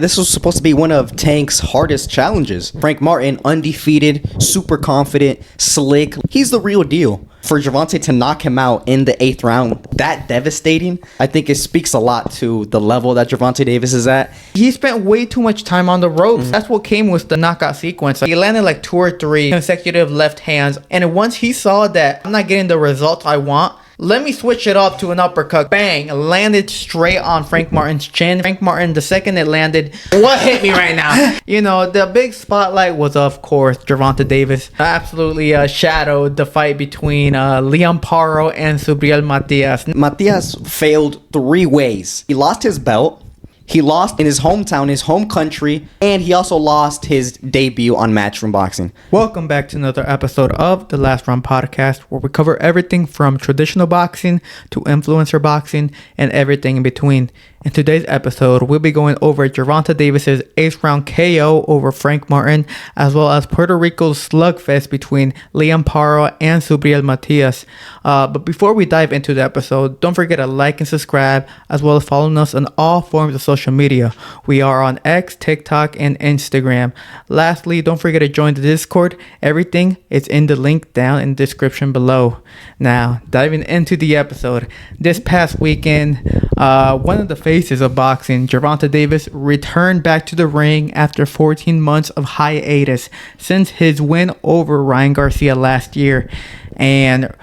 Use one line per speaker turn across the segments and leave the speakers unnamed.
This was supposed to be one of Tank's hardest challenges. Frank Martin, undefeated, super confident, slick. He's the real deal. For Gervonta to knock him out in the 8th round, that devastating, I think it speaks a lot to the level that Gervonta Davis is at.
He spent way too much time on the ropes. That's what came with the knockout sequence. He landed like 2 or 3 consecutive left hands. And once he saw that I'm not getting the results I want, let me switch it up to an uppercut. Bang! Landed straight on Frank Martin's chin. Frank Martin, the second it landed, what hit me right now? You know, the big spotlight was, of course, Gervonta Davis. Absolutely shadowed the fight between Paro and Subriel Matias.
Matias failed 3 ways. He lost his belt. He lost in his hometown, his home country, and he also lost his debut on Matchroom Boxing.
Welcome back to another episode of the Last Round Podcast, where we cover everything from traditional boxing to influencer boxing and everything in between. In today's episode, we'll be going over Gervonta Davis's 8th round KO over Frank Martin, as well as Puerto Rico's slugfest between Paro and Subriel Matias. But before we dive into the episode, don't forget to like and subscribe, as well as following us on all forms of social media. We are on X, TikTok, and Instagram. Lastly, don't forget to join the Discord. Everything is in the link down in the description below. Now, diving into the episode. This past weekend, one of the faces of boxing, Gervonta Davis, returned back to the ring after 14 months of hiatus since his win over Ryan Garcia last year. And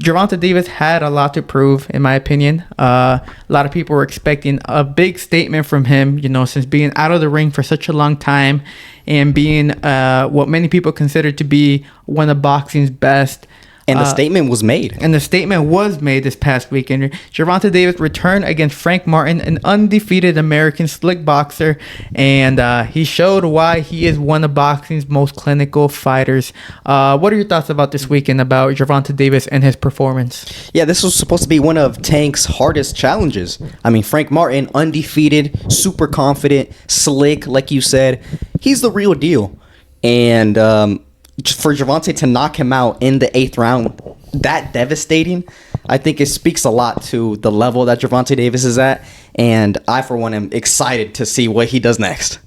Gervonta Davis had a lot to prove, in my opinion. A lot of people were expecting a big statement from him, you know, since being out of the ring for such a long time and being what many people consider to be one of boxing's best.
And the statement was made.
And the statement was made this past weekend. Gervonta Davis returned against Frank Martin, an undefeated American slick boxer. And he showed why he is one of boxing's most clinical fighters. What are your thoughts about this weekend, about Gervonta Davis and his performance?
Yeah, this was supposed to be one of Tank's hardest challenges. I mean, Frank Martin, undefeated, super confident, slick, like you said. He's the real deal. And for Gervonta to knock him out in the 8th round, that devastating, I think it speaks a lot to the level that Gervonta Davis is at. And I, for one, am excited to see what he does next.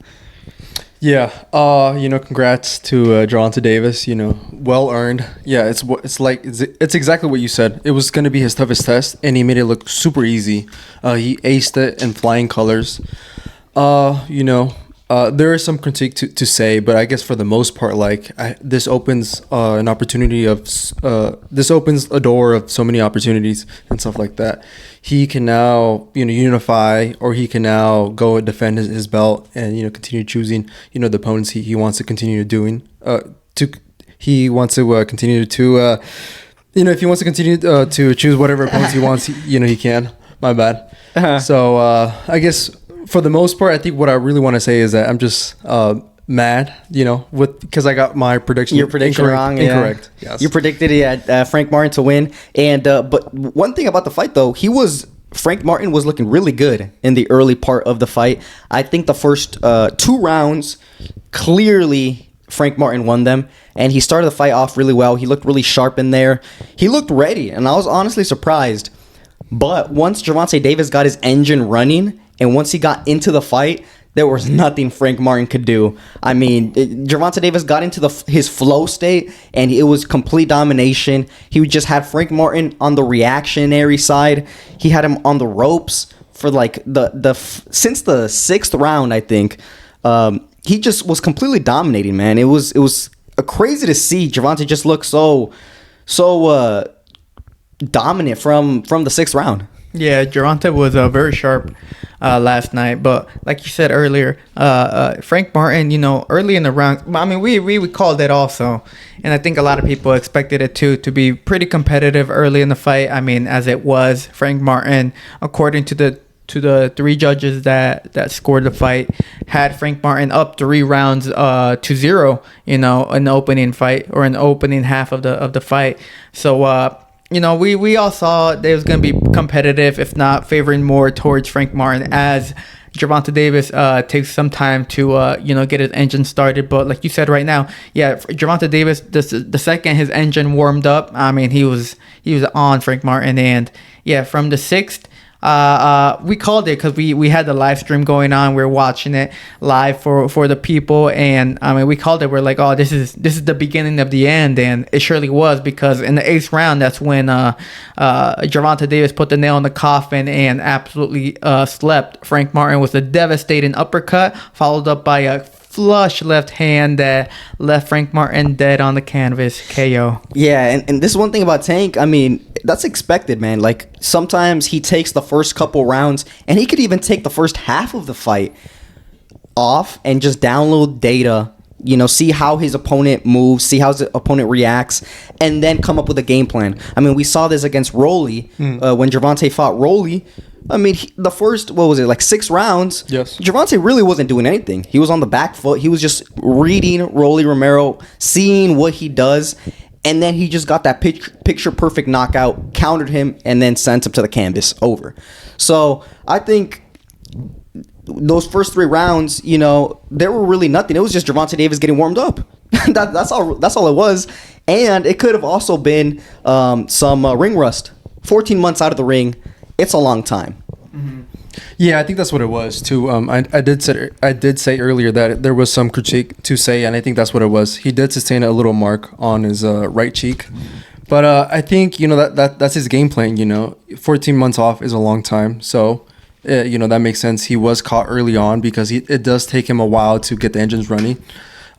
Yeah, congrats to Gervonta Davis. Well earned. Yeah, it's exactly what you said. It was going to be his toughest test, and he made it look super easy. He aced it in flying colors. There is some critique to say, but I guess for the most part, this opens an opportunity of this opens a door of so many opportunities and stuff like that. He can now unify, or he can now go and defend his belt and continue choosing the opponents he wants to continue doing. He wants to continue to if he wants to continue to choose whatever opponents he wants, he can. My bad. Uh-huh. So I guess, for the most part, I think what I really want to say is that I'm just mad, because I got my prediction.
Your prediction wrong.
Incorrect.
Yeah.
Yes.
You predicted Frank Martin to win, and but one thing about the fight though, Frank Martin was looking really good in the early part of the fight. I think the first 2 rounds, clearly Frank Martin won them, and he started the fight off really well. He looked really sharp in there. He looked ready, and I was honestly surprised. But once Gervonta Davis got his engine running, and once he got into the fight, there was nothing Frank Martin could do. I mean, Gervonta Davis got into his flow state, and it was complete domination. He just had Frank Martin on the reactionary side. He had him on the ropes for since the 6th round, I think. He just was completely dominating, man. It was crazy to see Gervonta just look so dominant from the 6th round.
Yeah, Gervonta was very sharp last night, but like you said earlier, Frank Martin, early in the round, I mean, we called it also, and I think a lot of people expected it to be pretty competitive early in the fight. I mean, as it was, Frank Martin, according to the 3 judges that scored the fight, had Frank Martin up 3 rounds to 0, in the opening fight, or in the opening half of the fight. So we all saw that it was going to be competitive, if not favoring more towards Frank Martin, as Gervonta Davis takes some time to get his engine started. But like you said right now, yeah, Gervonta Davis, the second his engine warmed up, I mean, he was on Frank Martin. And yeah, from the 6th we called it because we had the live stream going on. We were watching it live for the people, and I mean, we called it. We're like, oh, this is the beginning of the end, and it surely was, because in the 8th round, that's when Gervonta Davis put the nail in the coffin and absolutely slept Frank Martin with a devastating uppercut, followed up by a flush left hand that left Frank Martin dead on the canvas, KO.
Yeah, and this is one thing about Tank. I mean, that's expected, man. Like, sometimes he takes the first couple rounds, and he could even take the first half of the fight off and just download data, see how his opponent moves, see how his opponent reacts, and then come up with a game plan. I mean, we saw this against Rolly when Gervonta fought Rolly. I mean, the first, 6 rounds,
yes,
Gervonta really wasn't doing anything. He was on the back foot. He was just reading Rolly Romero, seeing what he does, and then he just got that picture-perfect knockout, countered him, and then sent him to the canvas. Over. So, I think those first 3 rounds, there were really nothing. It was just Gervonta Davis getting warmed up. That's all it was. And it could have also been some ring rust. 14 months out of the ring. It's a long time.
Mm-hmm. Yeah, I think that's what it was too. I did say earlier that there was some critique to say, and I think that's what it was. He did sustain a little mark on his right cheek, but I think that's his game plan. 14 months off is a long time, so that makes sense. He was caught early on because it does take him a while to get the engines running.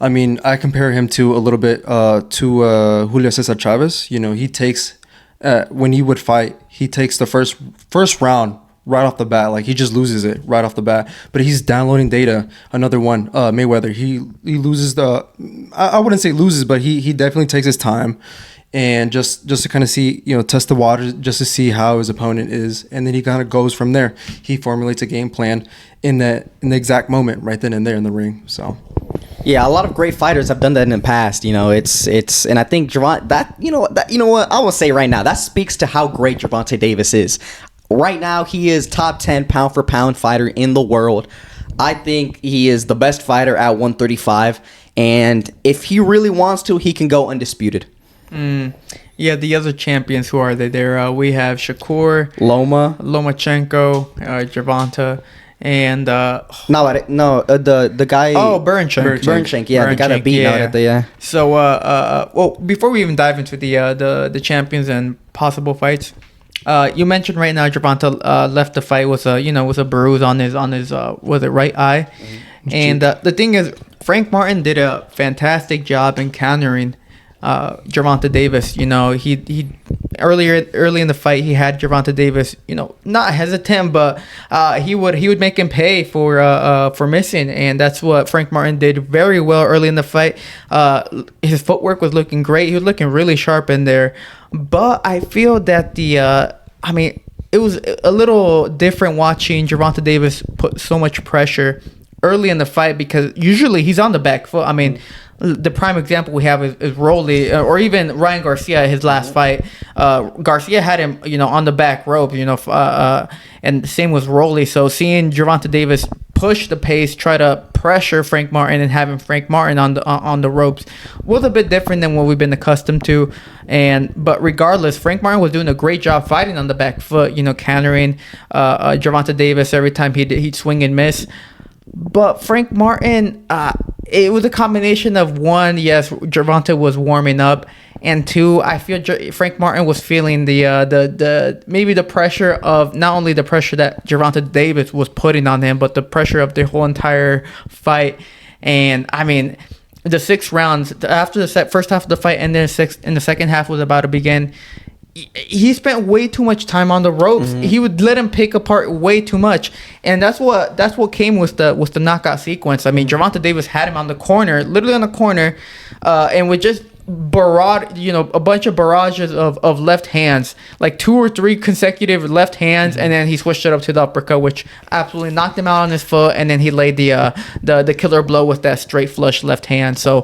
I mean, I compare him to a little bit to Julio Cesar Chavez. He takes. When he would fight, he takes the first round right off the bat. Like, he just loses it right off the bat. But he's downloading data. Another one, Mayweather. He loses I wouldn't say loses, but he definitely takes his time, and just to kind of see, test the waters, just to see how his opponent is, and then he kind of goes from there. He formulates a game plan in the exact moment, right then and there in the ring. So.
Yeah, a lot of great fighters have done that in the past. It's and I think what I will say right now, that speaks to how great Gervonta Davis is. Right now, he is top 10 pound for pound fighter in the world. I think he is the best fighter at 135, and if he really wants to, he can go undisputed.
Yeah, the other champions, who are they? There we have Shakur,
Loma,
Lomachenko, Gervonta. And
the guy.
Oh, Bernschenk.
Yeah, the guy that beat out at the.
So well, before we even dive into the champions and possible fights, you mentioned right now Gervonta left the fight with a bruise on his was it right eye, and the thing is, Frank Martin did a fantastic job in countering Gervonta Davis. He early in the fight, he had Gervonta Davis, not hesitant, but he would make him pay for missing, and that's what Frank Martin did very well early in the fight. His footwork was looking great. He was looking really sharp in there, but I feel that it was a little different watching Gervonta Davis put so much pressure early in the fight, because usually he's on the back foot. I mean, the prime example we have is Rolly, or even Ryan Garcia, his last fight. Garcia had him, on the back rope, and same with Rolly. So seeing Gervonta Davis push the pace, try to pressure Frank Martin, and having Frank Martin on the ropes was a bit different than what we've been accustomed to. But regardless, Frank Martin was doing a great job fighting on the back foot, countering Gervonta Davis every time he'd swing and miss. But Frank Martin, it was a combination of, one, yes, Gervonta was warming up, and two, I feel Frank Martin was feeling the maybe the pressure of, not only the pressure that Gervonta Davis was putting on him, but the pressure of the whole entire fight. And I mean, the 6 rounds after the first half of the fight, and then the second half was about to begin. He spent way too much time on the ropes. Mm-hmm. He would let him pick apart way too much, and that's what came with the knockout sequence. I mean, Gervonta Davis had him on the corner, literally on the corner, and with just a bunch of barrages of left hands, like 2 or 3 consecutive left hands, and then he switched it up to the uppercut, which absolutely knocked him out on his foot, and then he laid the killer blow with that straight flush left hand. So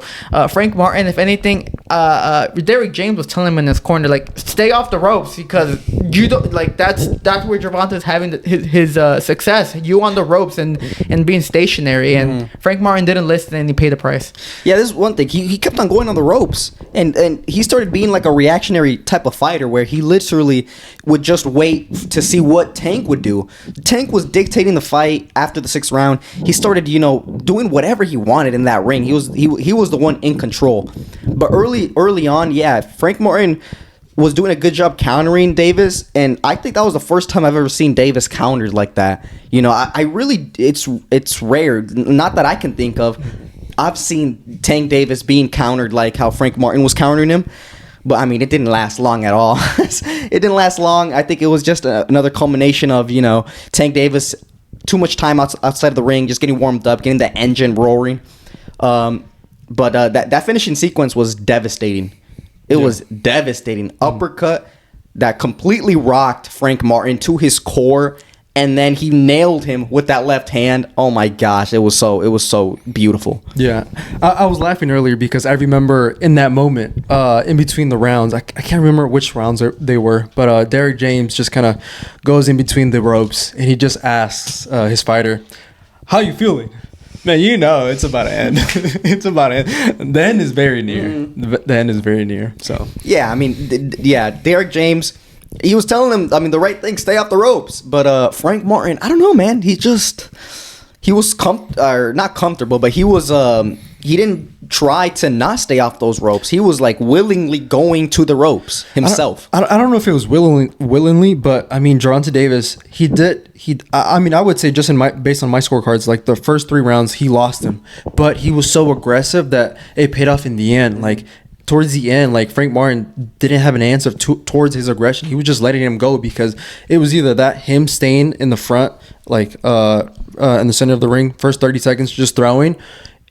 Frank Martin, if anything, Derrick James was telling him in his corner, like, stay off the ropes because you don't like that's where Gervonta's having his success. You on the ropes and being stationary, and Frank Martin didn't listen and he paid the price.
Yeah, this is one thing. He kept on going on the ropes, and he started being like a reactionary type of fighter where he literally would just wait to see what Tank would do. Tank was dictating the fight after the 6th round. He started, doing whatever he wanted in that ring. He was the one in control. But early on, yeah, Frank Martin was doing a good job countering Davis, and I think that was the first time I've ever seen Davis countered like that. I really, it's rare, not that I can think of. I've seen Tank Davis being countered like how Frank Martin was countering him, but I mean, it didn't last long at all. It didn't last long. I think it was just another culmination of, Tank Davis, too much time outside of the ring, just getting warmed up, getting the engine roaring. But that finishing sequence was devastating. It was devastating. Uppercut that completely rocked Frank Martin to his core, and then he nailed him with that left hand. Oh my gosh, it was so beautiful.
Yeah, I was laughing earlier because I remember in that moment, in between the rounds, I can't remember which rounds they were, but Derrick James just kind of goes in between the ropes and he just asks his fighter, "How you feeling?" Man, it's about to end. It's about to end. The end is very near. The end is very near. So
yeah, I mean, Derrick James, he was telling him, I mean, the right thing, stay off the ropes. But Frank Martin, I don't know, man. He was not comfortable, but he was he didn't try to not stay off those ropes. He was like willingly going to the ropes himself.
I don't know if it was willingly, but I mean, Gervonta Davis, I would say just based on my scorecards, like the first 3 rounds, he lost them, but he was so aggressive that it paid off in the end. Like towards the end, like Frank Martin didn't have an answer towards his aggression. He was just letting him go because it was either that him staying in the front, like in the center of the ring, first 30 seconds just throwing,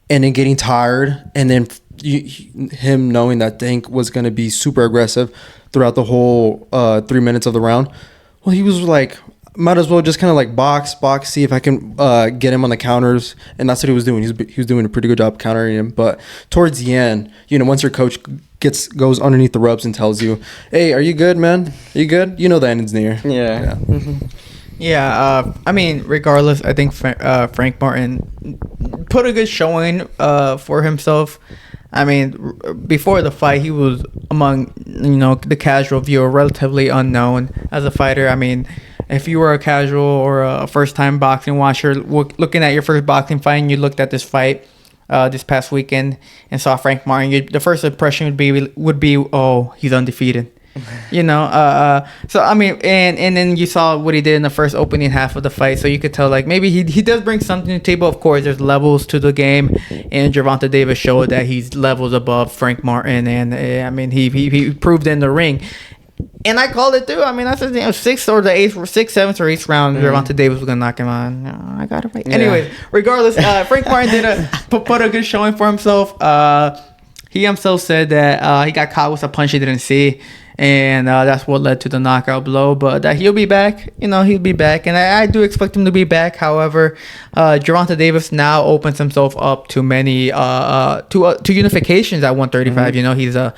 and then getting tired, and then him knowing that Tank was going to be super aggressive throughout the whole 3 minutes of the round. Well, he was like, might as well just kind of like box, see if I can get him on the counters, and that's what he was doing. He was doing a pretty good job countering him. But towards the end, once your coach goes underneath the ropes and tells you, "Hey, are you good, man? Are you good?" The end is near.
Yeah.
Yeah, I mean, regardless, I think Frank Martin put a good showing for himself. I mean, before the fight, he was among, the casual viewer, relatively unknown as a fighter. I mean, if you were a casual or a first-time boxing watcher looking at your first boxing fight and you looked at this fight this past weekend and saw Frank Martin, the first impression would be, oh, he's undefeated. So I mean, and then you saw what he did in the first opening half of the fight, so you could tell like maybe he does bring something to the table. Of course, there's levels to the game, and Gervonta Davis showed that he's levels above Frank Martin, and I mean he proved in the ring. And I called it too. I mean, I said 6th, 7th, or 8th round, Gervonta Davis was gonna knock him on. No, I got it right. Yeah. Anyways, regardless, Frank Martin did put a good showing for himself. He himself said that he got caught with a punch he didn't see. And that's what led to the knockout blow. But he'll be back. He'll be back. And I do expect him to be back. However, Gervonta Davis now opens himself up to many to unifications at 135. He's the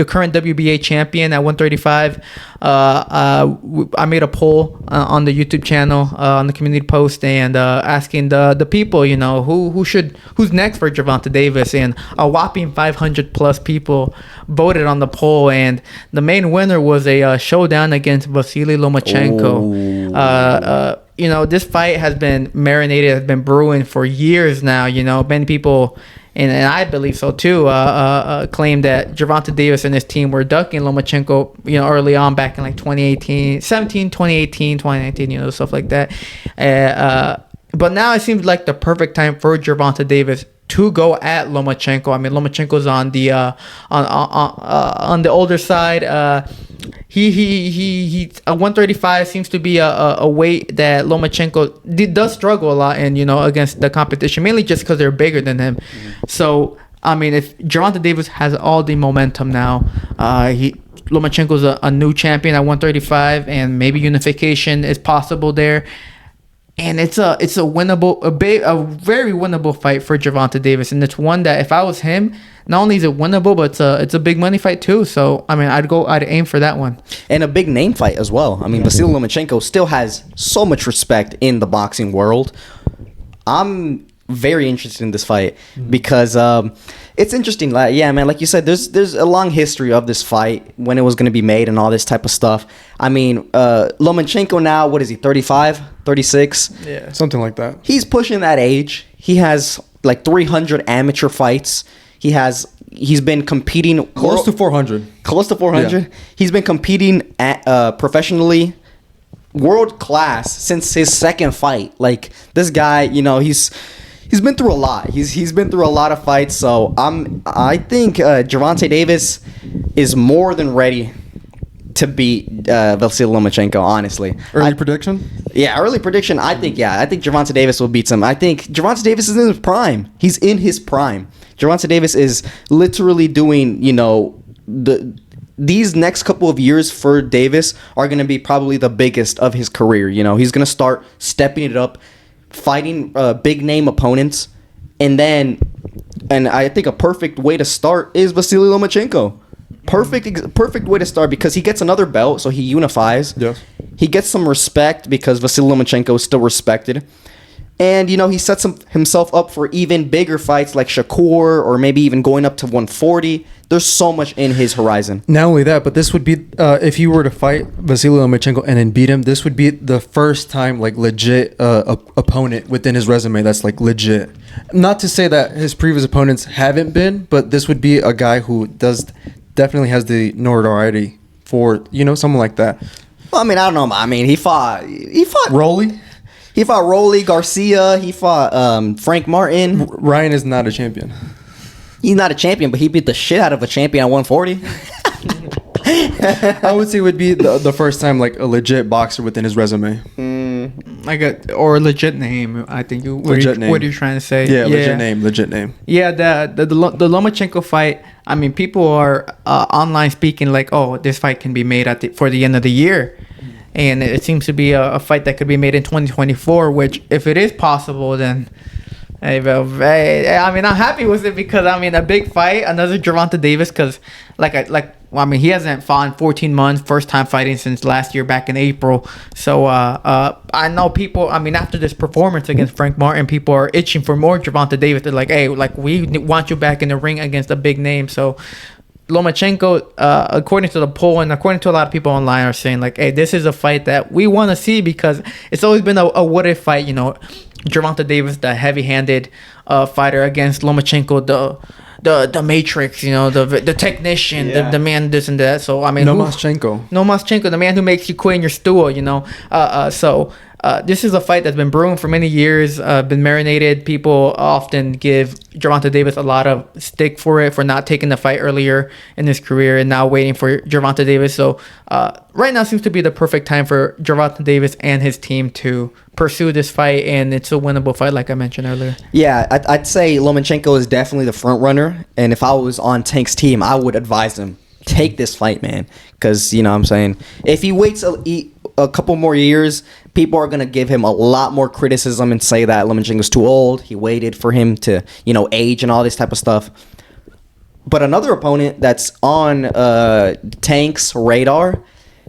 current WBA champion at 135. I made a poll on the YouTube channel on the community post and asking the people, who's next for Gervonta Davis, and a whopping 500 plus people voted on the poll, and the main winner was a showdown against Vasily Lomachenko. This fight has been marinated, has been brewing for years now. Many people, and I believe so too, claim that Gervonta Davis and his team were ducking Lomachenko, early on back in like 2018, stuff like that. But now it seems like the perfect time for Gervonta Davis to go at Lomachenko. I mean, Lomachenko's on the on the older side. He 135 seems to be a weight that Lomachenko does struggle a lot in, against the competition, mainly just because they're bigger than him. So I mean, if Gervonta Davis has all the momentum now, Lomachenko's a new champion at 135, and maybe unification is possible there. And it's a winnable, a very winnable fight for Gervonta Davis, and it's one that if I was him, not only is it winnable, but it's a big money fight too. So I mean, I'd aim for that one.
And a big name fight as well. I mean, Vasily Lomachenko still has so much respect in the boxing world. I'm very interested in this fight because it's interesting. Like, yeah, man, like you said, there's a long history of this fight, when it was going to be made and all this type of stuff. I mean, Lomachenko now, what is he, 35, 36?
Yeah, something like that.
He's pushing that age. He has like 300 amateur fights. He's been competing
Close to 400.
Close to 400.
Yeah.
He's been competing professionally, world class, since his second fight. Like, this guy, you know, he's been through a lot. He's been through a lot of fights. So I think Gervonta Davis is more than ready to beat Vasily Lomachenko. Honestly,
Early prediction?
Yeah, early prediction. I think Gervonta Davis will beat him. I think Gervonta Davis is in his prime. He's in his prime. Gervonta Davis is literally doing, you know, these next couple of years for Davis are going to be probably the biggest of his career. You know, he's going to start stepping it up, fighting big name opponents, and I think a perfect way to start is Vasily Lomachenko. Perfect way to start, because he gets another belt, so he unifies.
Yes.
He gets some respect because Vasily Lomachenko is still respected. And, you know, he sets himself up for even bigger fights like Shakur, or maybe even going up to 140. There's so much in his horizon.
Not only that, but this would be, if you were to fight Vasily Lomachenko and then beat him, this would be the first time, like, legit opponent within his resume that's, like, legit. Not to say that his previous opponents haven't been, but this would be a guy who definitely has the notoriety for, you know, someone like that.
Well, I mean, I don't know. I mean, he fought
Rolly?
He fought Rolly Garcia. He fought Frank Martin.
Ryan is not a champion.
He's not a champion, but he beat the shit out of a champion at 140.
I would say it would be the first time, like, a legit boxer within his resume.
Like a legit name. I think what are you trying to say?
Yeah, legit name.
Yeah, the Lomachenko fight. I mean, people are online speaking like, oh, this fight can be made for the end of the year. And it seems to be a fight that could be made in 2024, which, if it is possible, then I mean, I'm happy with it, because, I mean, a big fight, another Gervonta Davis, because, he hasn't fought in 14 months, first time fighting since last year back in April. So I know people, I mean, after this performance against Frank Martin, people are itching for more Gervonta Davis. They're like, hey, like, we want you back in the ring against a big name. So Lomachenko, according to the poll and according to a lot of people online, are saying like, hey, this is a fight that we want to see, because it's always been a what if fight, you know. Gervonta Davis, the heavy-handed fighter, against Lomachenko, the Matrix, you know, the technician, the man this and that. So I mean, Lomachenko, the man who makes you quit in your stool, you know. This is a fight that's been brewing for many years, been marinated. People often give Gervonta Davis a lot of stick for not taking the fight earlier in his career and now waiting for Gervonta Davis. So right now seems to be the perfect time for Gervonta Davis and his team to pursue this fight, and it's a winnable fight, like I mentioned earlier.
Yeah, I'd say Lomachenko is definitely the front runner, and if I was on Tank's team, I would advise him, take this fight, man, because, you know what I'm saying, if he waits a couple more years, people are going to give him a lot more criticism and say that Lomachenko's too old. He waited for him to, you know, age and all this type of stuff. But another opponent that's on Tank's radar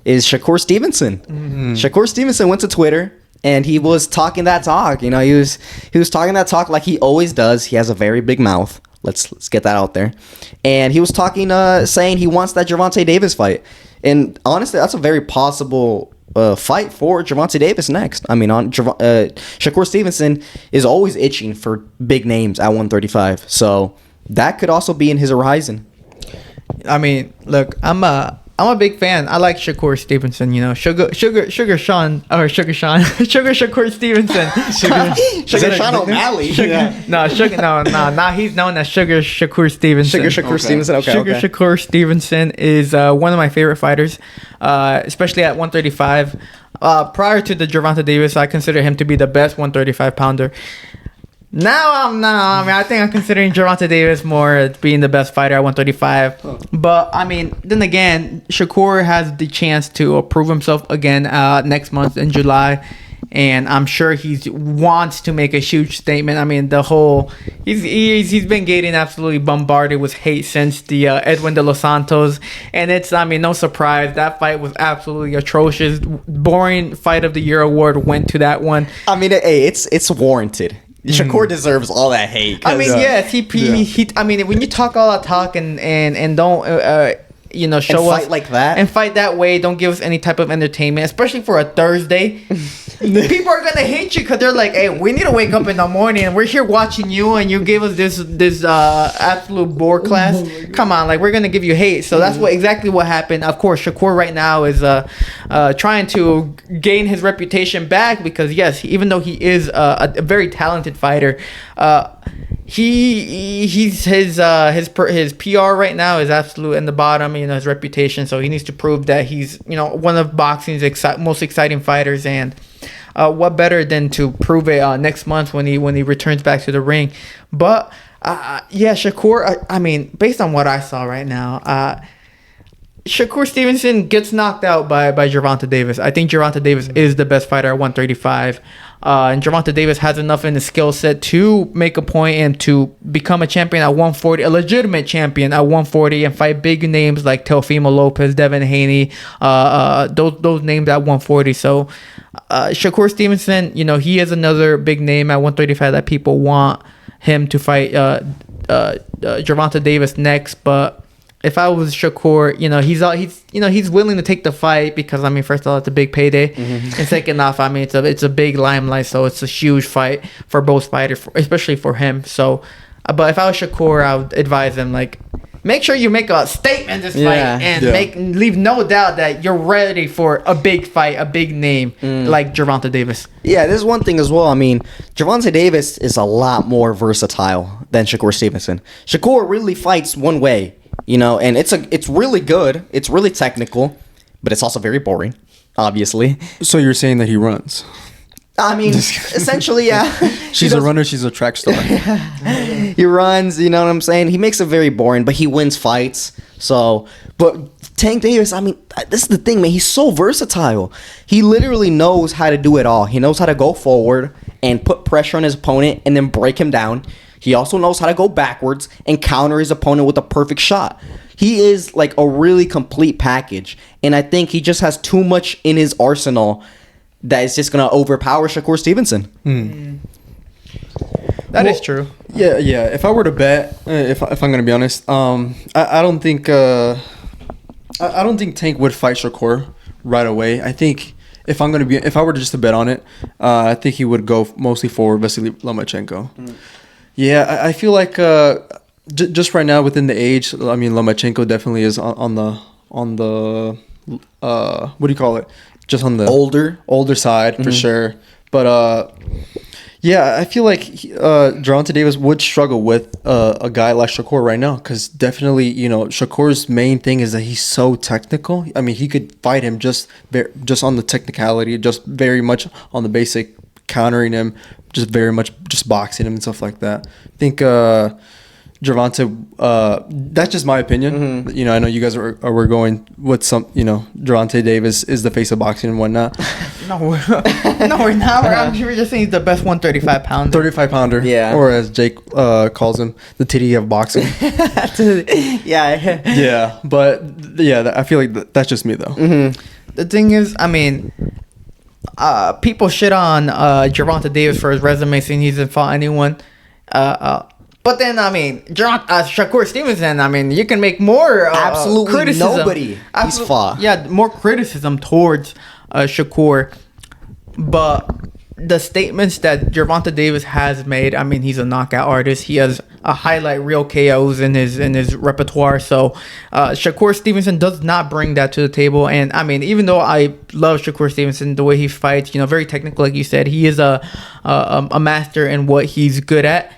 is Shakur Stevenson. Mm-hmm. Shakur Stevenson went to Twitter and he was talking that talk. You know, he was talking that talk like he always does. He has a very big mouth. Let's get that out there. And he was talking, saying he wants that Gervonta Davis fight. And honestly, that's a very possible fight for Gervonta Davis next. I mean, Shakur Stevenson is always itching for big names at 135, so that could also be in his horizon.
I mean, look, I'm a big fan. I like Shakur Stevenson. You know, Sugar Shakur Stevenson.
Sugar Sean O'Malley.
Now he's known as Sugar Shakur Stevenson.
Shakur Stevenson. Okay.
Shakur Stevenson is one of my favorite fighters, especially at 135. Prior to the Gervonta Davis, I consider him to be the best 135 pounder. Now I'm not. I mean, I think I'm considering Gervonta Davis more as being the best fighter at 135. Oh. But I mean, then again, Shakur has the chance to prove himself again next month in July. and I'm sure he wants to make a huge statement. I mean, he's been getting absolutely bombarded with hate since the Edwin de los Santos, and it's, I mean, no surprise that fight was absolutely atrocious. Boring Fight of the Year award went to that one.
I mean, hey, it's warranted. Shakur deserves all that hate.
I mean, yes, he. I mean, when you talk all that talk and don't show
and
us
fight like that
and fight that way, don't give us any type of entertainment, especially for a Thursday. People are gonna hate you because they're like, "Hey, we need to wake up in the morning and we're here watching you, and you gave us this absolute bore class. Come on, like, we're gonna give you hate." So that's exactly what happened. Of course, Shakur right now is trying to gain his reputation back because, yes, even though he is a very talented fighter, his PR right now is absolute in the bottom. His reputation. So he needs to prove that he's one of boxing's most exciting fighters, and what better than to prove it next month when he returns back to the ring. But Shakur. I mean, based on what I saw right now, Shakur Stevenson gets knocked out by Gervonta Davis. I think Gervonta Davis is the best fighter at 135. And Gervonta Davis has enough in the skill set to make a point and to become a champion at 140, a legitimate champion at 140, and fight big names like Teofimo Lopez, Devin Haney, those names at 140. So Shakur Stevenson, he is another big name at 135 that people want him to fight Gervonta Davis next. But if I was Shakur, he's willing to take the fight because, I mean, first of all, it's a big payday, and second off, I mean, it's a big limelight, so it's a huge fight for both fighters, especially for him. So, but if I was Shakur, I would advise him, like, make sure you make a statement this fight and leave no doubt that you're ready for a big fight, a big name like Gervonta Davis. Yeah,
this is one thing as well. I mean, Gervonta Davis is a lot more versatile than Shakur Stevenson. Shakur really fights one way. And it's really good. It's really technical, but it's also very boring, obviously.
So you're saying that he runs?
I mean, essentially, yeah.
She's a runner. She's a track star.
He runs, you know what I'm saying? He makes it very boring, but he wins fights. So, but Tank Davis, I mean, this is the thing, man. He's so versatile. He literally knows how to do it all. He knows how to go forward and put pressure on his opponent and then break him down. He also knows how to go backwards and counter his opponent with a perfect shot. He is like a really complete package. And I think he just has too much in his arsenal that is just going to overpower Shakur Stevenson.
That is true.
Yeah. If I were to bet, if I'm going to be honest, I don't think Tank would fight Shakur right away. I think if I were just to bet on it, I think he would go mostly for Vasily Lomachenko. Yeah, I feel like just right now within the age, I mean, Lomachenko definitely is on the what do you call it? Just on the older side for sure. But I feel like Gervonta Davis would struggle with a guy like Shakur right now because definitely, Shakur's main thing is that he's so technical. I mean, he could fight him just on the technicality, just very much on the basic countering him, just very much just boxing him and stuff like that. I think Gervonta, that's just my opinion. I know you guys were going with some, Gervonta Davis is the face of boxing and whatnot.
No, we're not. We're just saying he's the best 135 pounder.
35 pounder.
Yeah.
Or as Jake calls him, the titty of boxing.
Yeah.
But I feel like that's just me though.
The thing is, I mean, people shit on Gervonta Davis for his resume, saying he hasn't fought anyone. But then, I mean, Shakur Stevenson, I mean, you can make more
absolutely
criticism.
Nobody he's fought.
Yeah, more criticism towards Shakur. But the statements that Gervonta Davis has made, I mean, he's a knockout artist. He has a highlight reel KOs in his repertoire. So Shakur Stevenson does not bring that to the table. And I mean, even though I love Shakur Stevenson, the way he fights, very technical, like you said, he is a master in what he's good at.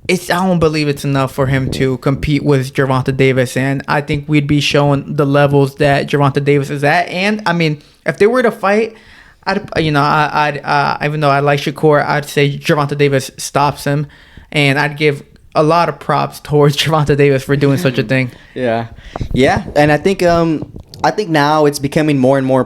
I don't believe it's enough for him to compete with Gervonta Davis, and I think we'd be showing the levels that Gervonta Davis is at. And I mean, if they were to fight, I'd even though I like Shakur, I'd say Gervonta Davis stops him, and I'd give a lot of props towards Gervonta Davis for doing such a thing.
Yeah, and I think now it's becoming more and more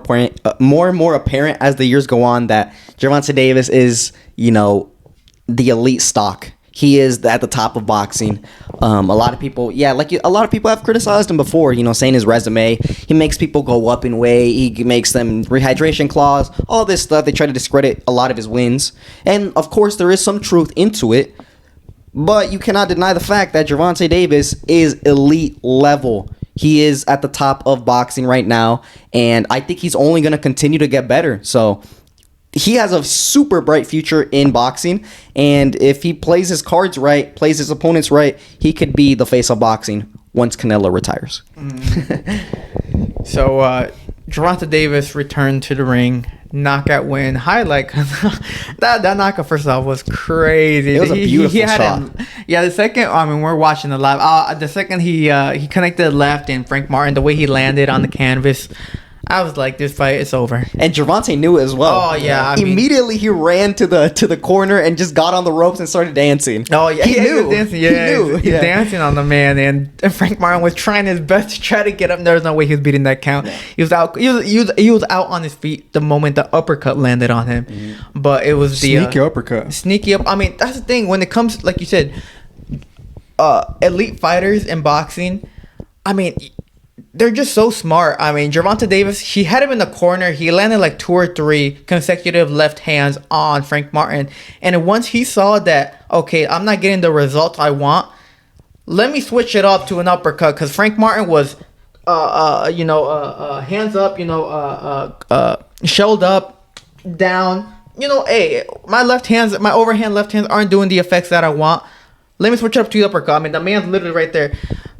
more and more apparent as the years go on that Gervonta Davis is, the elite stock. He is at the top of boxing. A lot of people, a lot of people have criticized him before, saying his resume. He makes people go up in weight. He makes them rehydration clause, all this stuff. They try to discredit a lot of his wins. And, of course, there is some truth into it. But you cannot deny the fact that Gervonta Davis is elite level. He is at the top of boxing right now. And I think he's only going to continue to get better. So he has a super bright future in boxing, and if he plays his cards right, plays his opponents right, he could be the face of boxing once Canelo retires.
So, Gervonta Davis returned to the ring, knockout win, highlight. that knockout, first off, was crazy.
It was a beautiful shot.
The second, we're watching the live. The second he connected left, and Frank Martin, the way he landed on the canvas, I was like, this fight is over.
And Gervonta knew it as well.
Oh, yeah.
Immediately he ran to the corner and just got on the ropes and started dancing.
Oh, yeah.
He knew.
He was dancing. Yeah,
he knew.
He was dancing on the man. And Frank Martin was trying his best to try to get up. There was no way he was beating that count. He was out. He was out on his feet the moment the uppercut landed on him. Mm-hmm. But it was the
sneaky uppercut.
Sneaky up. That's the thing. When it comes, like you said, elite fighters in boxing, they're just so smart. Gervonta Davis, he had him in the corner. He landed like 2 or 3 consecutive left hands on Frank Martin. And once he saw that, okay, I'm not getting the result I want, let me switch it up to an uppercut. Because Frank Martin was, hands up, shelled up, down. Hey, my overhand left hands aren't doing the effects that I want. Let me switch it up to the uppercut. The man's literally right there.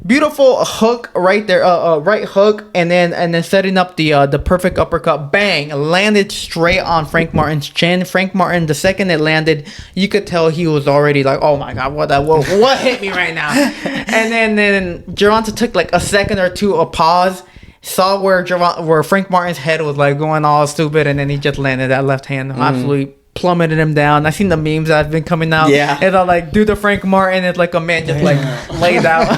Beautiful hook right there, right hook, and then setting up the perfect uppercut. Bang! Landed straight on Frank Martin's chin. Frank Martin, the second it landed, you could tell he was already like, oh my god, what hit me right now? And then Gervonta took like a second or two, a pause, saw where Frank Martin's head was like going all stupid, and then he just landed that left hand, absolutely plummeted him down. I seen the memes that have been coming out.
Yeah.
It's all like, do the Frank Martin. It's like a man just like laid out.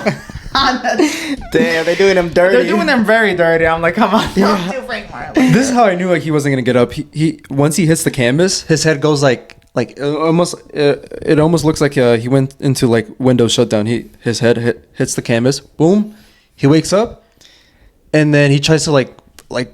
Damn, they're doing him dirty.
They're doing him very dirty. I'm like, come on, don't do Frank Martin.
This is how I knew he wasn't gonna get up. He once he hits the canvas, his head goes like almost. It almost looks like he went into like Windows shutdown. His head hits the canvas. Boom. He wakes up, and then he tries to like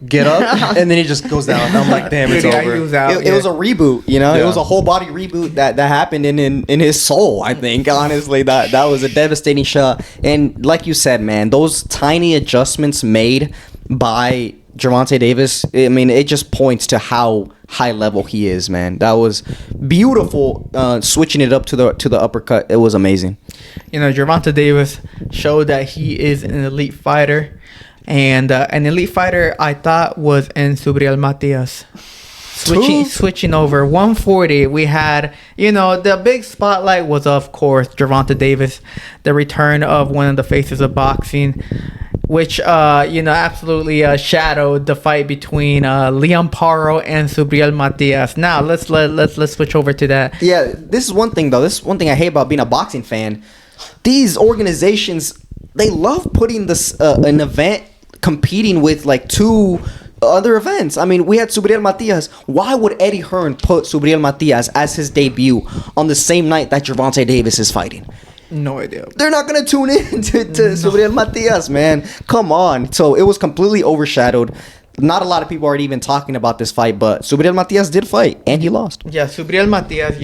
get up, and then he just goes down. I'm like, damn, it's over.
He was out.
It was a reboot, It was a whole body reboot that happened in his soul, I think. Honestly, that was a devastating shot. And like you said, man, those tiny adjustments made by Gervonta Davis, it just points to how high level he is, man. That was beautiful. Switching it up to the uppercut, it was amazing.
Gervonta Davis showed that he is an elite fighter. And an elite fighter I thought was in Subriel Matias. Switching over 140, we had, the big spotlight was, of course, Gervonta Davis, the return of one of the faces of boxing, which, absolutely shadowed the fight between Paro and Subriel Matias. Now, let's switch over to that.
Yeah, this is one thing, though. This is one thing I hate about being a boxing fan. These organizations, they love putting this an event competing with like 2 other events. We had Subriel Matias. Why would Eddie Hearn put Subriel Matias as his debut on the same night that Gervonta Davis is fighting?
No idea.
They're not going to tune in to Subriel Matias, man. Come on. So it was completely overshadowed. Not a lot of people are even talking about this fight, but Subriel Matias did fight, and he lost.
Yeah, Subriel Matias,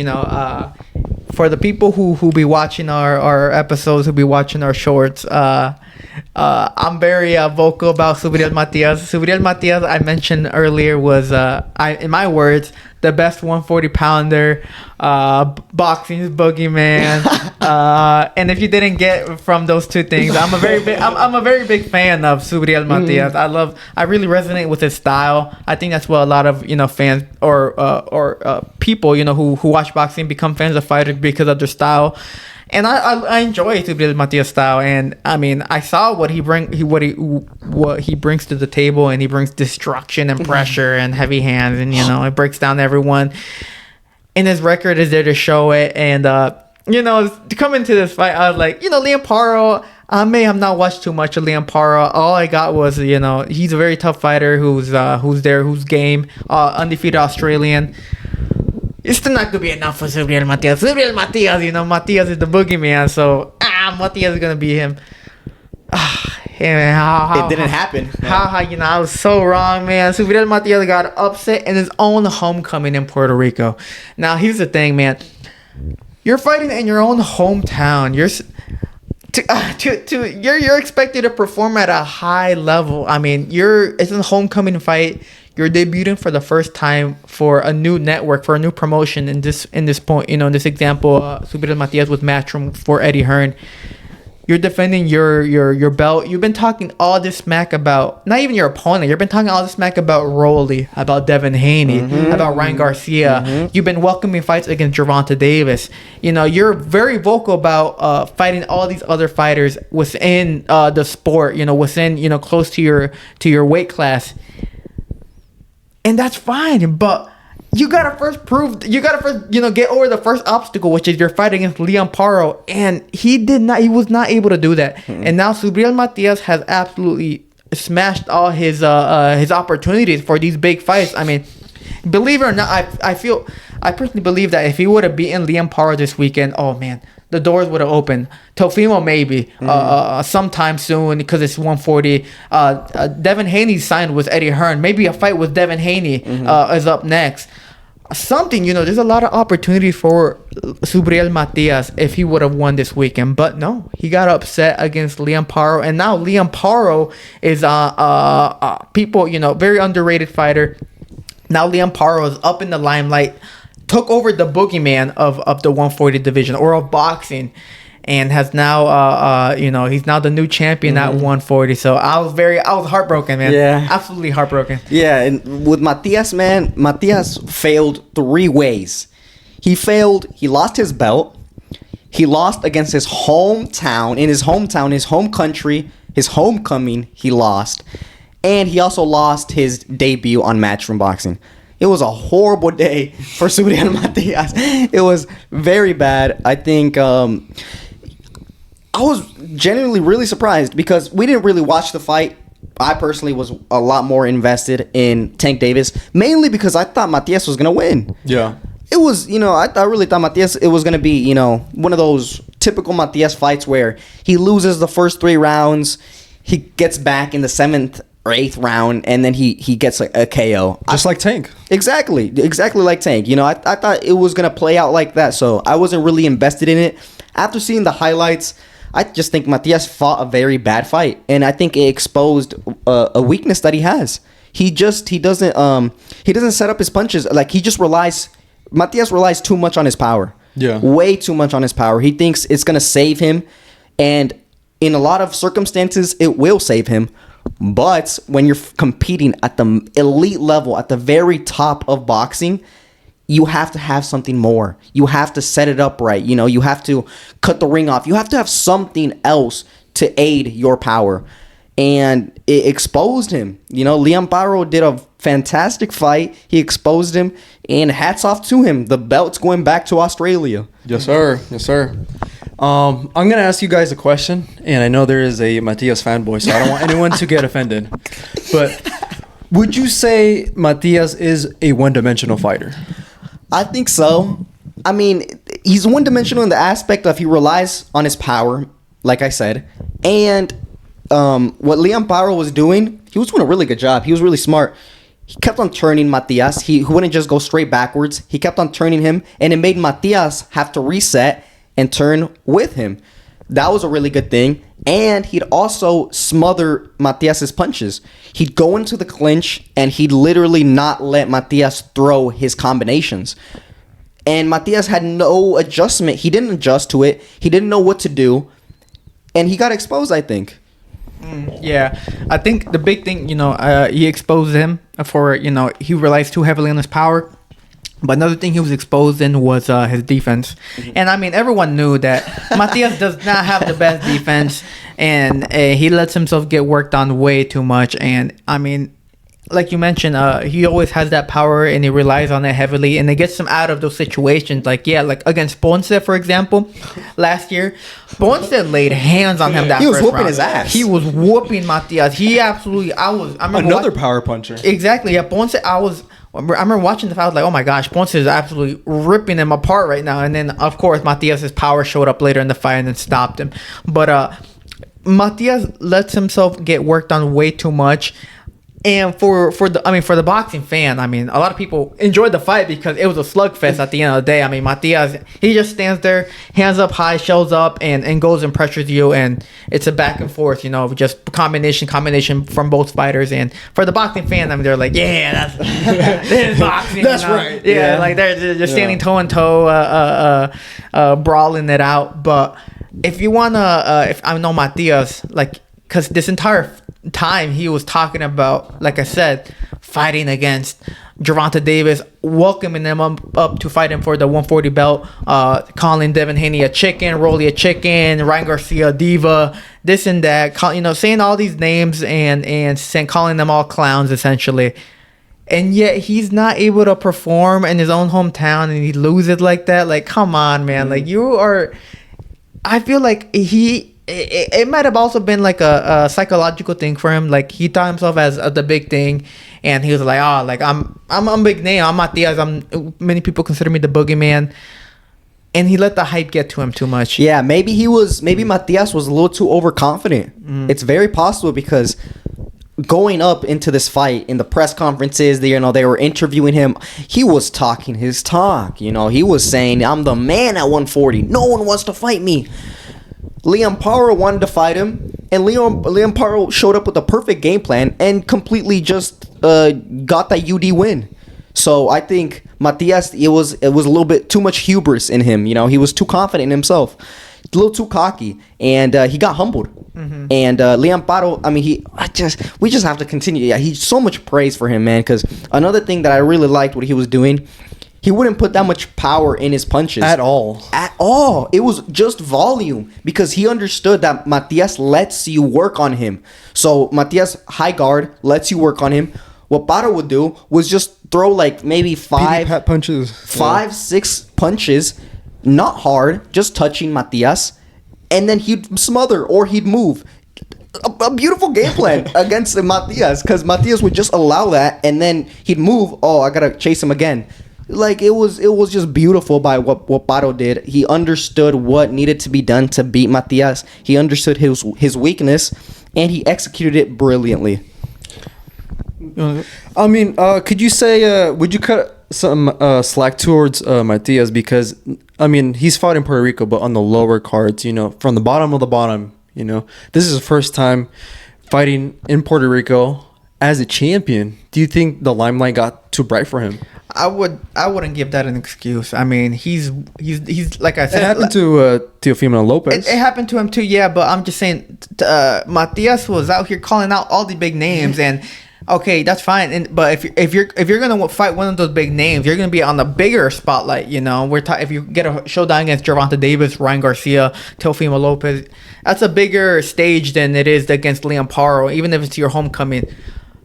for the people who be watching our episodes, who be watching our shorts, I'm very vocal about Subriel Matias. Subriel Matias, I mentioned earlier, was, in my words, the best 140-pounder, boxing's boogeyman. And if you didn't get from those 2 things, I'm a very big fan of Subriel Matias. I really resonate with his style. I think that's what a lot of fans or people who watch boxing become fans of fighters because of their style. And I enjoy Subriel Matias' style, and I saw what he brings to the table, and he brings destruction and pressure and heavy hands, and it breaks down everyone. And his record is there to show it. And to come into this fight, I was like, Paro, I may have not watched too much of Liam Paro. All I got was, he's a very tough fighter who's who's game, undefeated Australian. It's still not gonna be enough for Subriel Matias. Subriel Matias, Matias is the boogeyman, so Matias is gonna beat him.
It didn't happen.
I was so wrong, man. Subriel Matias got upset in his own homecoming in Puerto Rico. Now here's the thing, man. You're fighting in your own hometown. You're expected to perform at a high level. I mean, it's a homecoming fight. You're debuting for the first time for a new network, for a new promotion. In this point, in this example, Subriel Matias with Matchroom for Eddie Hearn. You're defending your belt. You've been talking all this smack about, not even your opponent. You've been talking all this smack about Rolly, about Devin Haney, about Ryan Garcia. You've been welcoming fights against Gervonta Davis. You're very vocal about fighting all these other fighters within the sport. Within close to your weight class, and that's fine. But you gotta first get over the first obstacle, which is your fight against Liam Paro, and he was not able to do that. And now Subriel Matias has absolutely smashed all his opportunities for these big fights. I mean, believe it or not, I personally believe that if he would have beaten Liam Paro this weekend, oh man, the doors would have opened. Teofimo maybe sometime soon because it's 140. Devin Haney signed with Eddie Hearn. Maybe a fight with Devin Haney is up next. Something, there's a lot of opportunity for Subriel Matias if he would have won this weekend. But no, he got upset against Liam Paro. And now Liam Paro is, very underrated fighter. Now Liam Paro is up in the limelight, took over the boogeyman of the 140 division or of boxing, and has now he's now the new champion at 140. So I was heartbroken, man.
Yeah,
absolutely heartbroken.
Yeah, and with Matias, man, Matias failed 3 ways. He lost his belt, he lost against his hometown, his home country, his homecoming, he lost, and he also lost his debut on Matchroom Boxing. It was a horrible day for Subriel Matias. It was very bad. I think I was genuinely really surprised because we didn't really watch the fight. I personally was a lot more invested in Tank Davis, mainly because I thought Matias was going to win.
Yeah.
It was, I really thought Matias, it was going to be, one of those typical Matias fights where he loses the first 3 rounds, he gets back in the 7th or 8th round, and then he gets a KO.
Just like Tank.
Exactly like Tank. I thought it was going to play out like that, so I wasn't really invested in it. After seeing the highlights, I just think Matias fought a very bad fight, and I think it exposed a weakness that he has. He doesn't set up his punches. Like, Matias relies too much on his power.
Yeah. Way
too much on his power. He thinks it's going to save him, and in a lot of circumstances, it will save him. But when you're competing at the elite level, at the very top of boxing, you have to have something more. You have to set it up right. You have to cut the ring off. You have to have something else to aid your power. And it exposed him. Liam Paro did a fantastic fight. He exposed him, and hats off to him. The belt's going back to Australia.
Yes, sir. Yes, sir. I'm going to ask you guys a question, and I know there is a Matias fanboy, so I don't want anyone to get offended. But would you say Matias is a one-dimensional fighter?
I think so. I mean, he's one-dimensional in the aspect of he relies on his power, like I said. And what Liam Paro was doing, he was doing a really good job. He was really smart. He kept on turning Matias. He wouldn't just go straight backwards. He kept on turning him, and it made Matias have to reset and turn with him. That was a really good thing. And he'd also smother Matias's punches. He'd go into the clinch, and he'd literally not let Matias throw his combinations. And Matias had no adjustment. He didn't adjust to it. He didn't know what to do. And he got exposed, I think.
Yeah, I think the big thing, he exposed him for, he relies too heavily on his power. But another thing he was exposed in was his defense. And I mean, everyone knew that Matias does not have the best defense, and he lets himself get worked on way too much. And I mean, like you mentioned, he always has that power and he relies on it heavily, and it gets him out of those situations. Like against Ponce, for example, last year, Ponce laid hands on him.
He was
first
whooping
round.
his ass.
He was whooping Matias. He absolutely. I remember
Another power puncher.
Exactly. Yeah, Ponce. I remember watching the fight. I was like, oh my gosh, Ponce is absolutely ripping him apart right now. And then of course Matias's power showed up later in the fight and then stopped him. But Matias lets himself get worked on way too much. And for the boxing fan, I mean, a lot of people enjoyed the fight because it was a slugfest at the end of the day. I mean, Matias, he just stands there, hands up high, shells up, and goes and pressures you, and it's a back and forth, just combination from both fighters. And for the boxing fan, I mean, they're like, yeah, that's this boxing.
That's right.
Yeah, like they're standing toe and toe, brawling it out. But if you wanna, if I know Matias, like, because this entire time he was talking about, like I said, fighting against Gervonta Davis, welcoming them up to fight him for the 140 belt, calling Devin Haney a chicken, Rolly a chicken, Ryan Garcia a diva, this and that, saying all these names and calling them all clowns essentially. And yet he's not able to perform in his own hometown and he loses like that. Like, come on, man. Like, you are... I feel like it might have also been like a psychological thing for him. Like, he thought himself as the big thing, and he was like, "Oh, like I'm a big name. I'm Matias. Many people consider me the boogeyman." And he let the hype get to him too much.
Yeah, maybe Matias was a little too overconfident. It's very possible because going up into this fight in the press conferences, they were interviewing him. He was talking his talk. He was saying, "I'm the man at 140. No one wants to fight me." Liam Paro wanted to fight him, and Liam Paro showed up with a perfect game plan and completely just got that UD win. So I think Matias, it was a little bit too much hubris in him. He was too confident in himself, a little too cocky, and he got humbled. Mm-hmm. And Liam Paro, I mean, we just have to continue. Yeah, he's so much praise for him, man. Because another thing that I really liked what he was doing. He wouldn't put that much power in his punches. At all. It was just volume because he understood that Matias lets you work on him. So Matias, high guard, lets you work on him. What Paro would do was just throw like maybe five
punches.
6 punches, not hard, just touching Matias. And then he'd smother or he'd move. A beautiful game plan against Matias because Matias would just allow that and then he'd move. Oh, I got to chase him again. Like, it was just beautiful by what Paro did. He understood what needed to be done to beat Matias. He understood his weakness, and he executed it brilliantly.
I mean, could you say, would you cut some slack towards Matias? Because, I mean, he's fought in Puerto Rico, but on the lower cards, from the bottom of the bottom, This is his first time fighting in Puerto Rico as a champion. Do you think the limelight got too bright for him?
I wouldn't give that an excuse. I mean, he's like I said.
It happened to Teofimo Lopez.
It happened to him too, yeah. But I'm just saying, Matias was out here calling out all the big names, and okay, that's fine. But if you're gonna fight one of those big names, you're gonna be on the bigger spotlight. If you get a showdown against Gervonta Davis, Ryan Garcia, Teofimo Lopez, that's a bigger stage than it is against Liam Paro, even if it's your homecoming.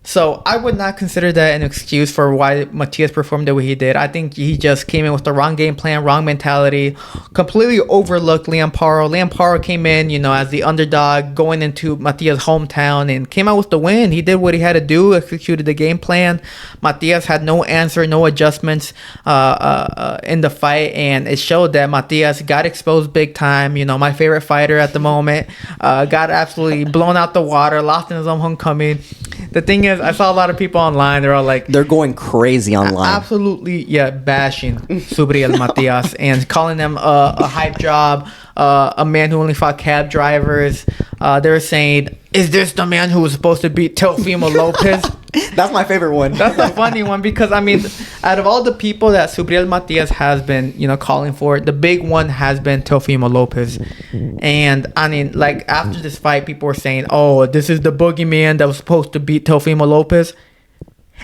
So I would not consider that an excuse for why Matias performed the way he did. I think he just came in with the wrong game plan, wrong mentality, completely overlooked Liam Paro. Liam Paro came in, as the underdog going into Matias' hometown and came out with the win. He did what he had to do, executed the game plan. Matias had no answer, no adjustments in the fight, and it showed that Matias got exposed big time. My favorite fighter at the moment, got absolutely blown out the water, lost in his own homecoming. The thing is, I saw a lot of people online. They're all like,
they're going crazy online.
Absolutely, yeah, bashing Subriel Matias and calling them a hype job, a man who only fought cab drivers. They were saying, "Is this the man who was supposed to beat Teofimo Lopez?"
That's my favorite one.
That's a funny one because, I mean, out of all the people that Subriel Matias has been, calling for, the big one has been Teofimo Lopez. And, I mean, like, after this fight, people were saying, "Oh, this is the boogeyman that was supposed to beat Teofimo Lopez."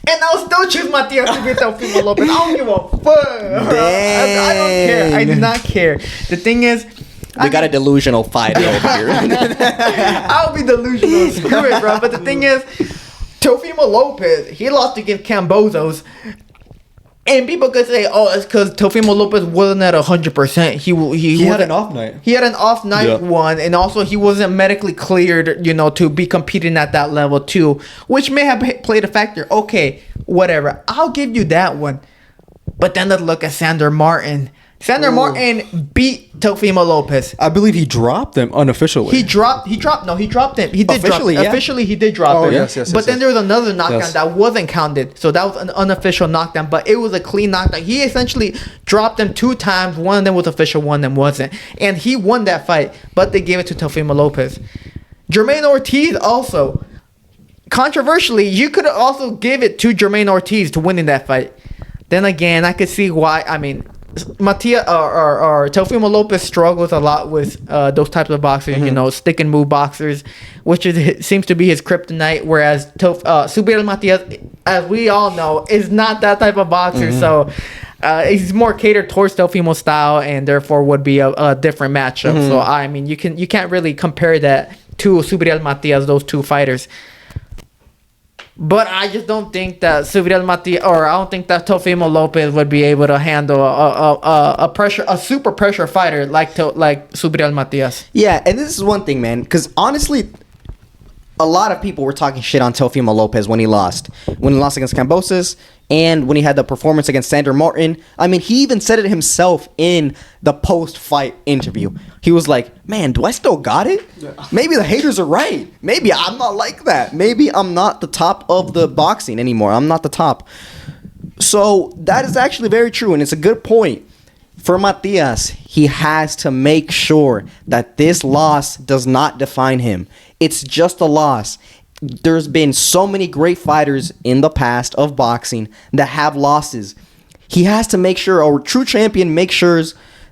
And I'll still choose Matias to beat Teofimo Lopez. I don't give a fuck. I don't care. I do not care. The thing is,
we got a delusional fight over here.
I'll be delusional. Screw it, bro. But the thing is, Teofimo Teofimo Lopez, he lost against Cambozos. And people could say, "Oh, it's because Teofimo Lopez wasn't at 100%. He
had an off night.
He had an off night one, and also he wasn't medically cleared, to be competing at that level too, which may have played a factor. Okay, whatever. I'll give you that one. But then let's look at Sander Martin. Sander Martin beat Teofimo Lopez.
I believe he dropped them unofficially.
He dropped him. He did
Officially,
drop.
yeah.
Officially, he did drop him.
Yes,
but then there was another knockdown
Yes.
that wasn't counted. So that was an unofficial knockdown, but it was a clean knockdown. He essentially dropped them 2 times. One of them was official, one of them wasn't. And he won that fight, but they gave it to Teofimo Lopez. Jermaine Ortiz also. Controversially, you could also give it to Jermaine Ortiz to winning that fight. Then again, I could see why. I mean, Matias or Teofimo Lopez struggles a lot with those types of boxers, stick and move boxers, which seems to be his kryptonite. Whereas Subriel Matias, as we all know, is not that type of boxer. So he's more catered towards Teofimo's style, and therefore would be a different matchup. So I mean, you can't really compare that to Subriel Matias, those two fighters. But I just don't think that Subriel Matias, or I don't think that Teofimo Lopez would be able to handle a super pressure fighter like Subriel Matias.
Yeah, and this is one thing, man, because honestly, a lot of people were talking shit on Teofimo Lopez when he lost against Cambosis, and when he had the performance against Sander Martin. I mean, he even said it himself in the post-fight interview. He was like, man, do I still got it? Yeah. Maybe the haters are right. Maybe I'm not like that. Maybe I'm not the top of the boxing anymore. I'm not the top. So that is actually very true, and it's a good point. For Matias, he has to make sure that this loss does not define him. It's just a loss. There's been so many great fighters in the past of boxing that have losses. He has to make sure, a true champion makes sure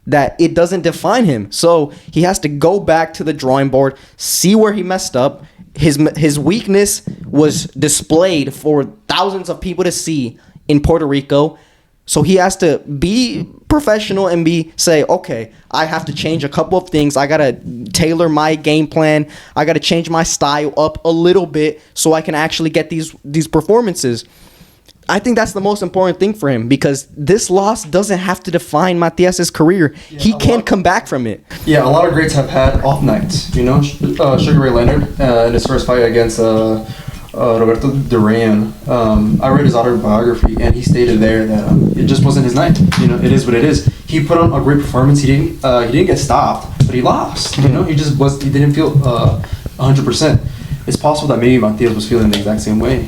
that it doesn't define him. So he has to go back to the drawing board, see where he messed up. His weakness was displayed for thousands of people to see in Puerto Rico. So he has to be professional and say, okay, I have to change a couple of things. I got to tailor my game plan. I got to change my style up a little bit so I can actually get these performances. I think that's the most important thing for him, because this loss doesn't have to define Matias's career. Yeah, he can come back from it.
Yeah, a lot of greats have had off nights. Sugar Ray Leonard in his first fight against Roberto Duran. I read his autobiography, and he stated there that it just wasn't his night. It is what it is. He put on a great performance. He didn't get stopped, but he lost. He didn't feel 100%. It's possible that maybe Matias was feeling the exact same way.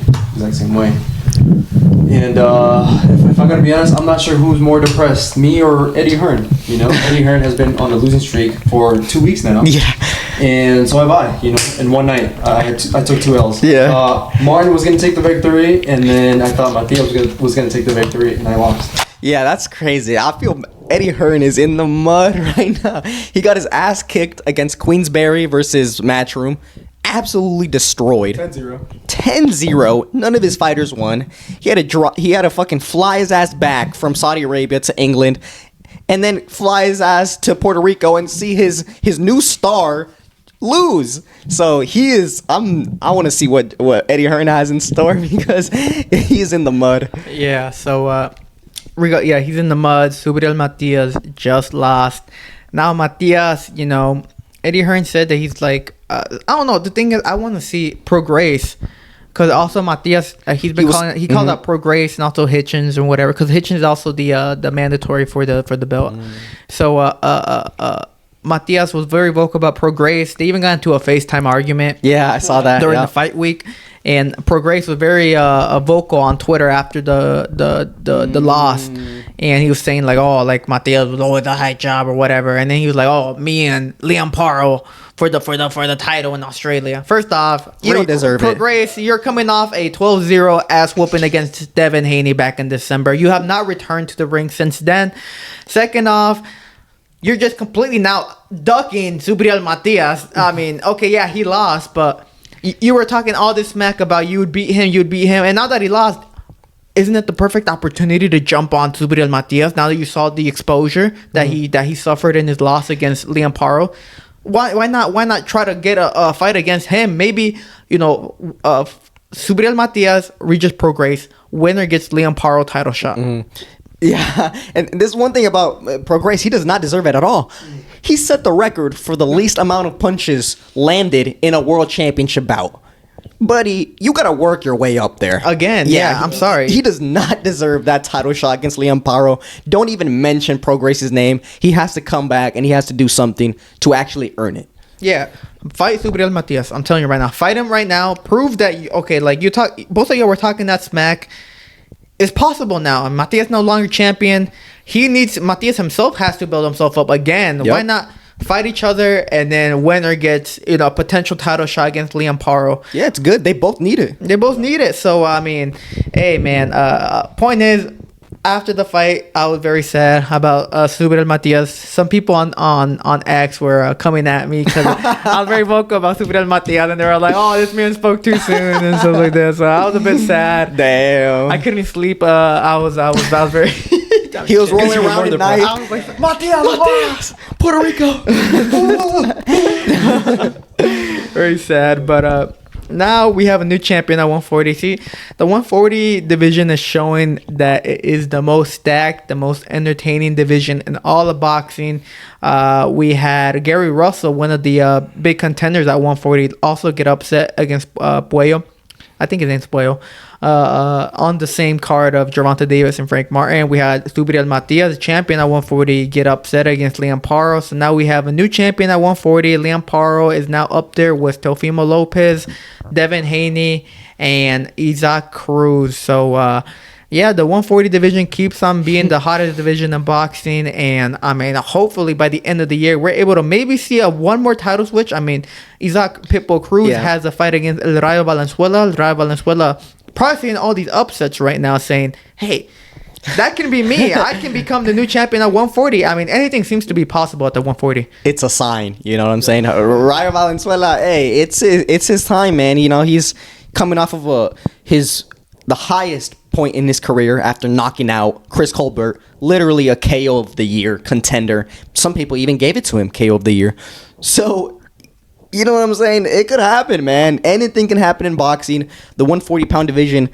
And if I'm gonna be honest, I'm not sure who's more depressed, me or Eddie Hearn. Eddie Hearn has been on a losing streak for 2 weeks now.
Yeah.
And so have I. In one night, I took 2 L's.
Yeah.
Martin was gonna take the victory, and then I thought Matias was gonna take the victory, and I lost.
Yeah, that's crazy. I feel Eddie Hearn is in the mud right now. He got his ass kicked against Queensberry versus Matchroom. Absolutely destroyed.
10-0.
10-0. None of his fighters won. He had to fucking fly his ass back from Saudi Arabia to England, and then fly his ass to Puerto Rico and see his new star lose. So he is. I want to see what Eddie Hearn has in store, because he's in the mud.
Yeah. So he's in the mud. Subriel Matias just lost. Now Matias, Eddie Hearn said that he's like, I don't know. The thing is, I want to see Prograis, because also Matias, he called out Prograis and also Hitchens and whatever, because Hitchens is also the mandatory for the belt. So Matias was very vocal about Prograis. They even got into a FaceTime argument.
Yeah, I saw that
during the fight week, and Prograis was very vocal on Twitter after the loss. And he was saying like Matias was always a high job or whatever, and then he was like, me and Liam Paro for the title in Australia. First off,
you don't deserve it.
Grace, you're coming off a 12-0 ass whooping against Devin Haney back in December. You have not returned to the ring since then. Second off, you're just completely now ducking Subriel Matias. I mean, okay, yeah, he lost, but you were talking all this smack about you'd beat him, and now that he lost, isn't it the perfect opportunity to jump on Subriel Matias now that you saw the exposure that he suffered in his loss against Liam Paro? Why not try to get a fight against him? Maybe Subriel Matias reaches pro grace. Winner gets Liam Paro title shot.
Yeah, and this one thing about Pro Grace, he does not deserve it at all. He set the record for the least amount of punches landed in a world championship bout. Buddy, you gotta work your way up there.
Again, yeah, I'm sorry.
He does not deserve that title shot against Liam Paro. Don't even mention Pro Grace's name. He has to come back and he has to do something to actually earn it.
Yeah, fight Subriel Matias. I'm telling you right now. Fight him right now. Prove that, both of you were talking that smack. It's possible now. And Matias no longer champion. Matias himself has to build himself up again. Yep. Why not fight each other and then winner gets, a potential title shot against Liam Paro?
Yeah, it's good. They both need it. So, I mean, hey, man, point is, after the fight, I was very sad about Subriel Matias. Some people on X were coming at me because I was very vocal about Subriel Matias, and they were like, "Oh, this man spoke too soon" and stuff like that. So I was a bit sad. Damn.
I couldn't sleep. I was very.
He was rolling around at night.
I was like, Matias,
Puerto Rico.
Very sad, but now we have a new champion at 140. See, the 140 division is showing that it is the most stacked, the most entertaining division in all of boxing. We had Gary Russell, one of the big contenders at 140, also get upset against Puello. I think his name's Puello. On the same card of Gervonta Davis and Frank Martin, we had Subriel Matias, champion at 140, get upset against Liam Paro. So now we have a new champion at 140. Liam Paro is now up there with Teofimo Lopez, Devin Haney, and Isaac Cruz. So, yeah, the 140 division keeps on being the hottest division in boxing. And, I mean, hopefully by the end of the year, we're able to maybe see one more title switch. I mean, Isaac Pitbull Cruz has a fight against El Rayo Valenzuela. El Rayo Valenzuela probably seeing all these upsets right now saying, hey, that can be me. I can become the new champion at 140. I mean, anything seems to be possible at the 140.
It's a sign. You know what I'm saying? Rayo Valenzuela, hey, it's his time, man. He's coming off of the highest point in his career after knocking out Chris Colbert, literally a KO of the year contender. Some people even gave it to him, KO of the year. So, you know what I'm saying? It could happen, man. Anything can happen in boxing. The 140-pound division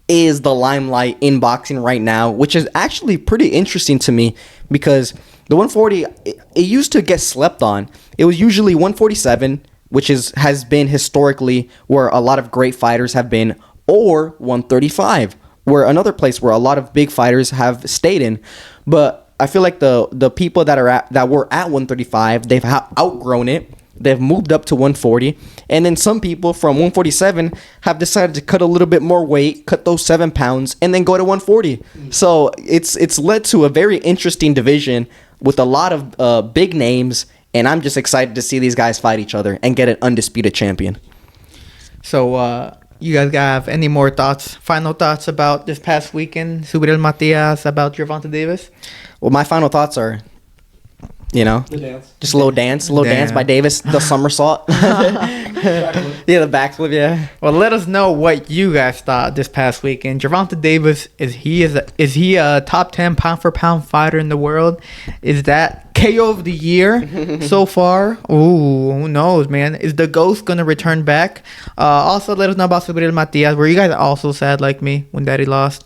is the limelight in boxing right now, which is actually pretty interesting to me because the 140, it used to get slept on. It was usually 147, which has been historically where a lot of great fighters have been, or 135, where another place where a lot of big fighters have stayed in. But I feel like the people that were at 135, they've outgrown it. They've moved up to 140, and then some people from 147 have decided to cut a little bit more weight, cut those 7 pounds, and then go to 140. So it's led to a very interesting division with a lot of big names, and I'm just excited to see these guys fight each other and get an undisputed champion.
So you guys have any more final thoughts about this past weekend, Subriel Matias, about Gervonta Davis?
Well, my final thoughts are, just a little dance by Davis, the somersault. The backflip, yeah.
Well, let us know what you guys thought this past weekend. Gervonta Davis, is he a top 10 pound for pound fighter in the world? Is that KO of the year so far? Ooh, who knows, man? Is the ghost gonna return back? Also, let us know about Subriel Matias. Were you guys also sad like me when Daddy lost?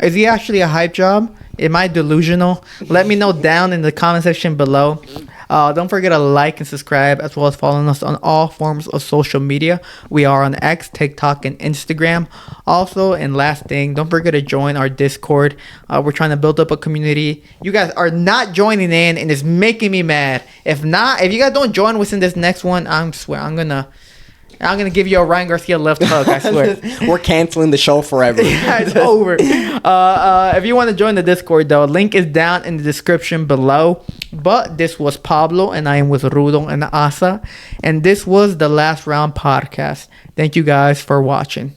Is he actually a hype job? Am I delusional? Let me know down in the comment section below. Don't forget to like and subscribe, as well as following us on all forms of social media. We are on X, TikTok, and Instagram. Also, and last thing, don't forget to join our Discord. We're trying to build up a community. You guys are not joining in, and it's making me mad. If you guys don't join within this next one, I swear I'm gonna give you a Ryan Garcia left hook, I swear.
We're canceling the show forever.
Yeah, it's over. If you want to join the Discord, though, link is down in the description below. But this was Pablo, and I am with Rudo and Asa. And this was the Last Round Podcast. Thank you guys for watching.